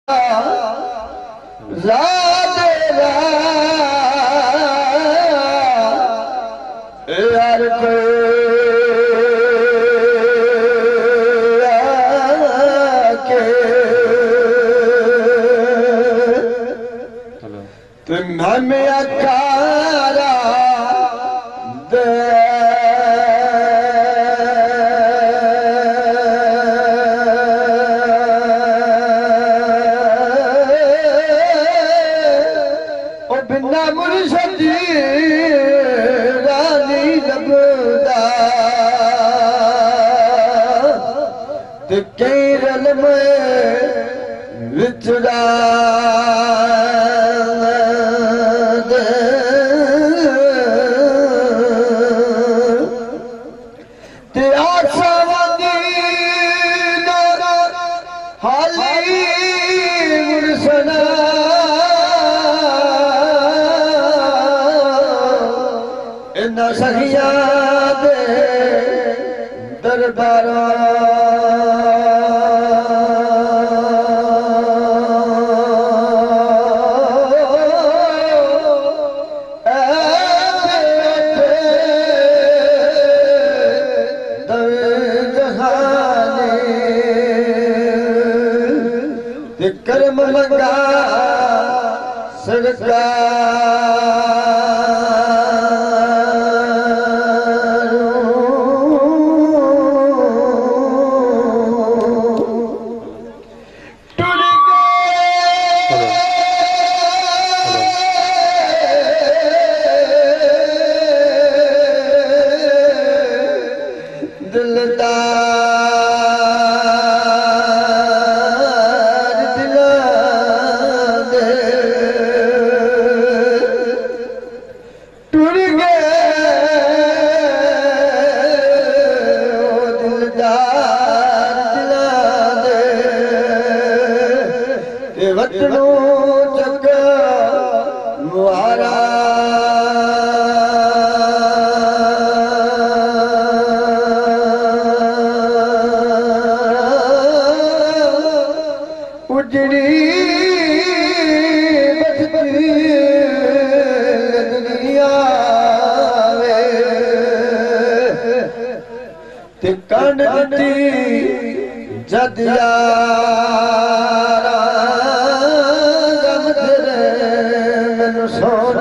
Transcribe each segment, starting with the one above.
यार तुम हमें अकारा दे बिना मुर्शदी रानी लबदा ते कई रल में विचड़ा ते आशा हाली मुर्सना इन्ना सखिया दे दरबारा कर्म लगा वतनो जग मुहारा उजड़ी बसती दुनिया ते कनती जदिया सोन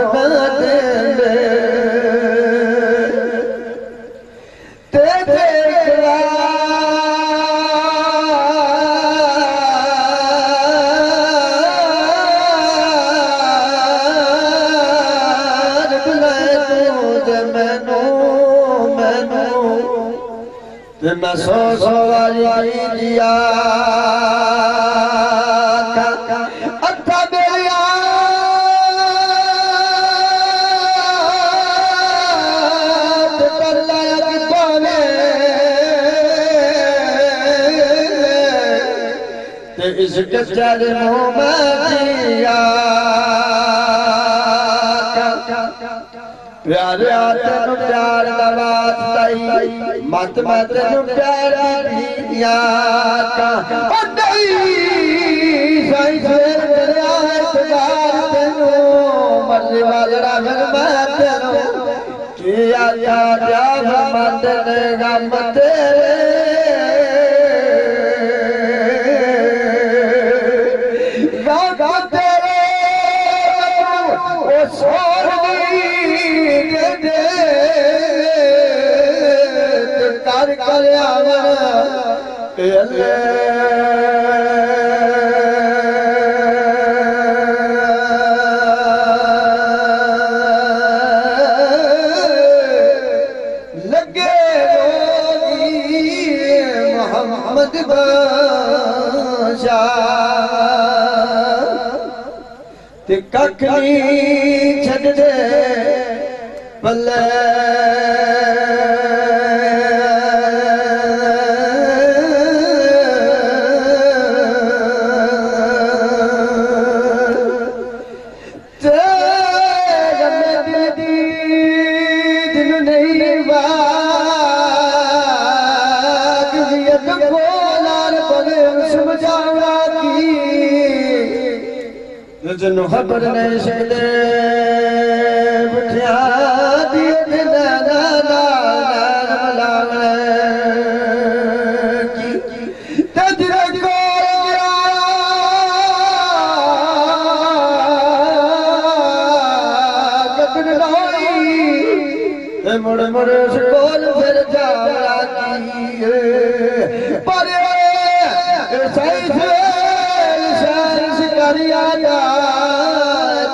दे मैं सो वाली दिया अथा बेलिया कर लाया कि पावे ते इस कच्चर मुँह में दिया प्यार तेनु प्यार दवात तई मत मत प्यार दिया का साई से प्यार तेनु मर्जी वाला फिर मैं तेनु किया जा मत ने गम तेरे गा तेरे ओ सोर कर लगे मोहम्मद बादशाह ते कख नहीं छड़ दे बल्ले जिन्हों खबर नहीं सकते बुझा दिए मुड़ मुड़ स्कूल फिर जावड़ा की पर सही शिकारिया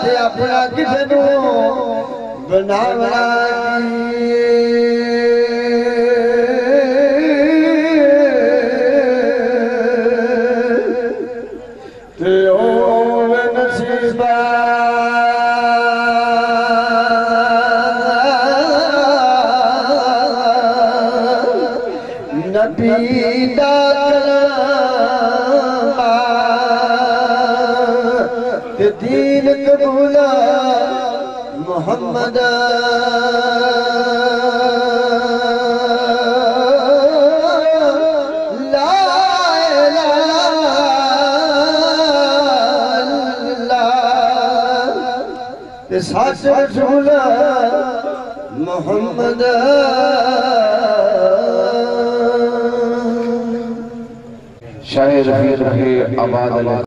ते अपना किसे नू बनावड़ा ते ओ नसीबा नबीदा दीन कबूला मोहम्मद ला साथ रसूल मोहम्मद शायर रहे आबाद